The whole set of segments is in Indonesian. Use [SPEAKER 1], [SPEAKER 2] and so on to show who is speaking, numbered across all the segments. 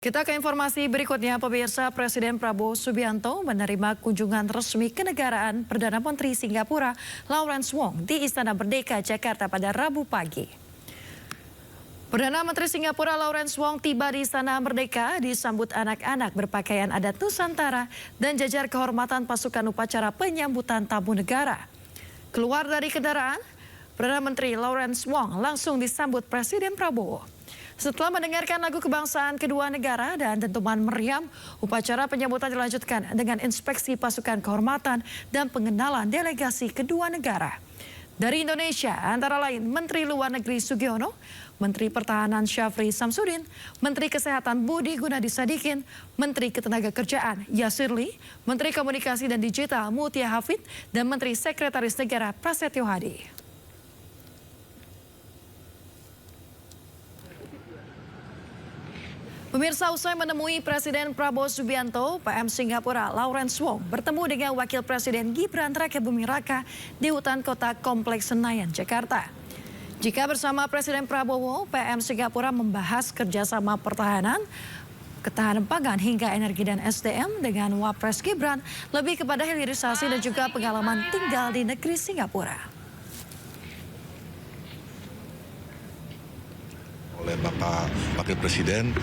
[SPEAKER 1] Kita ke informasi berikutnya, pemirsa. Presiden Prabowo Subianto menerima kunjungan resmi kenegaraan Perdana Menteri Singapura Lawrence Wong di Istana Merdeka, Jakarta pada Rabu pagi. Perdana Menteri Singapura Lawrence Wong tiba di Istana Merdeka disambut anak-anak berpakaian adat Nusantara dan jajar kehormatan pasukan upacara penyambutan tamu negara. Keluar dari kendaraan, Perdana Menteri Lawrence Wong langsung disambut Presiden Prabowo. Setelah mendengarkan lagu kebangsaan kedua negara dan dentuman meriam, upacara penyambutan dilanjutkan dengan inspeksi pasukan kehormatan dan pengenalan delegasi kedua negara. Dari Indonesia, antara lain Menteri Luar Negeri Sugiono, Menteri Pertahanan Syafri Samsudin, Menteri Kesehatan Budi Gunadi Sadikin, Menteri Ketenagakerjaan Yasirli, Menteri Komunikasi dan Digital Mutia Hafid, dan Menteri Sekretaris Negara Prasetyo Hadi. Pemirsa, usai menemui Presiden Prabowo Subianto, PM Singapura Lawrence Wong bertemu dengan Wakil Presiden Gibran Rakebuming Raka di hutan kota Kompleks Senayan, Jakarta. Jika bersama Presiden Prabowo, PM Singapura membahas kerjasama pertahanan, ketahanan pangan hingga energi dan SDM dengan Wapres Gibran, lebih kepada hilirisasi dan juga pengalaman tinggal di negeri Singapura.
[SPEAKER 2] Oleh Bapak Wakil Presiden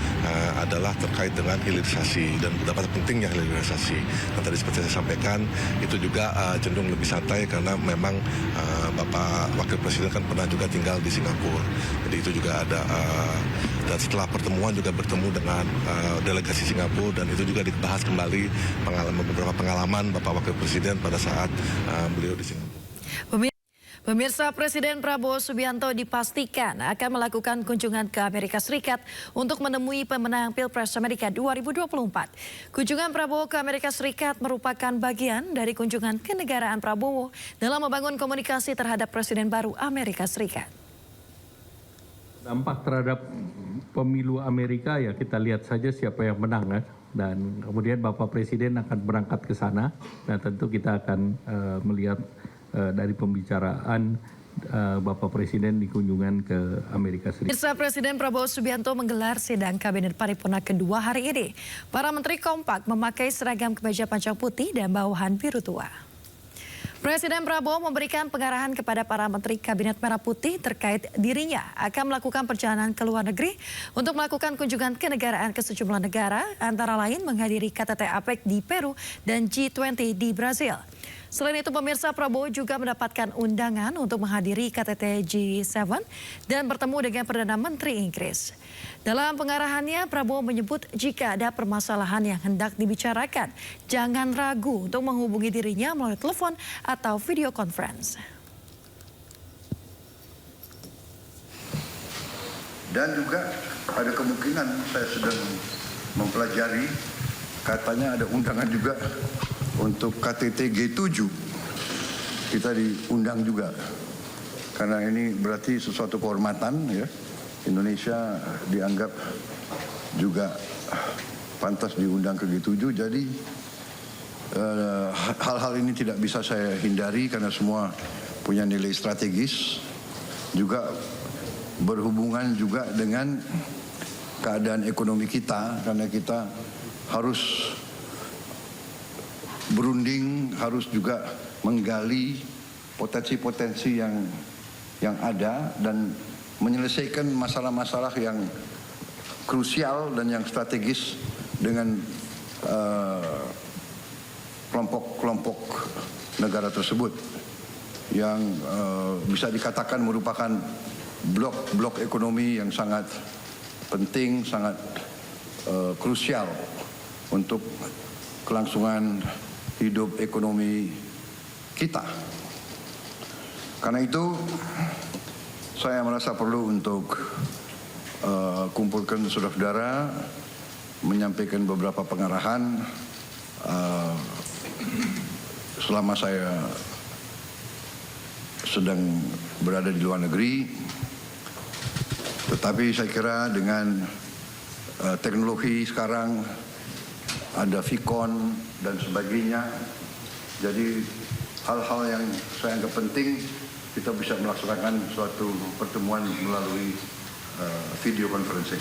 [SPEAKER 2] adalah terkait dengan hilirisasi dan betapa pentingnya hilirisasi. Dan tadi seperti saya sampaikan, itu juga cenderung lebih santai karena memang Bapak Wakil Presiden kan pernah juga tinggal di Singapura. Jadi itu juga ada, dan setelah pertemuan juga bertemu dengan delegasi Singapura, dan itu juga dibahas kembali beberapa pengalaman Bapak Wakil Presiden pada saat beliau di Singapura.
[SPEAKER 1] Pemirsa, Presiden Prabowo Subianto dipastikan akan melakukan kunjungan ke Amerika Serikat untuk menemui pemenang Pilpres Amerika 2024. Kunjungan Prabowo ke Amerika Serikat merupakan bagian dari kunjungan kenegaraan Prabowo dalam membangun komunikasi terhadap Presiden baru Amerika Serikat.
[SPEAKER 3] Dampak terhadap pemilu Amerika ya kita lihat saja siapa yang menang, dan kemudian Bapak Presiden akan berangkat ke sana. Nah tentu kita akan melihat dari pembicaraan Bapak Presiden di kunjungan ke Amerika Serikat.
[SPEAKER 1] Presiden Prabowo Subianto menggelar sidang Kabinet Paripurna kedua hari ini. Para menteri kompak memakai seragam kemeja panjang putih dan bawahan biru tua. Presiden Prabowo memberikan pengarahan kepada para menteri Kabinet Merah Putih terkait dirinya akan melakukan perjalanan ke luar negeri untuk melakukan kunjungan kenegaraan ke sejumlah negara, antara lain menghadiri KTT APEC di Peru dan G20 di Brazil. Selain itu, pemirsa, Prabowo juga mendapatkan undangan untuk menghadiri KTT G7 dan bertemu dengan Perdana Menteri Inggris. Dalam pengarahannya, Prabowo menyebut jika ada permasalahan yang hendak dibicarakan, jangan ragu untuk menghubungi dirinya melalui telepon atau video conference.
[SPEAKER 4] Dan juga ada kemungkinan saya sedang mempelajari, katanya ada undangan juga untuk KTT G7, kita diundang juga. Karena ini berarti sesuatu kehormatan, ya. Indonesia dianggap juga pantas diundang ke G7. Jadi hal-hal ini tidak bisa saya hindari karena semua punya nilai strategis. Juga berhubungan juga dengan keadaan ekonomi kita, karena kita harus berunding, harus juga menggali potensi-potensi yang ada dan menyelesaikan masalah-masalah yang krusial dan yang strategis dengan kelompok-kelompok negara tersebut yang bisa dikatakan merupakan blok ekonomi yang sangat penting, sangat krusial untuk kelangsungan hidup ekonomi kita. Karena itu saya merasa perlu untuk kumpulkan saudara-saudara, menyampaikan beberapa pengarahan selama saya sedang berada di luar negeri. Tetapi saya kira dengan teknologi sekarang, ada Vicon dan sebagainya. Jadi hal-hal yang saya anggap penting kita bisa melaksanakan suatu pertemuan melalui video conferencing.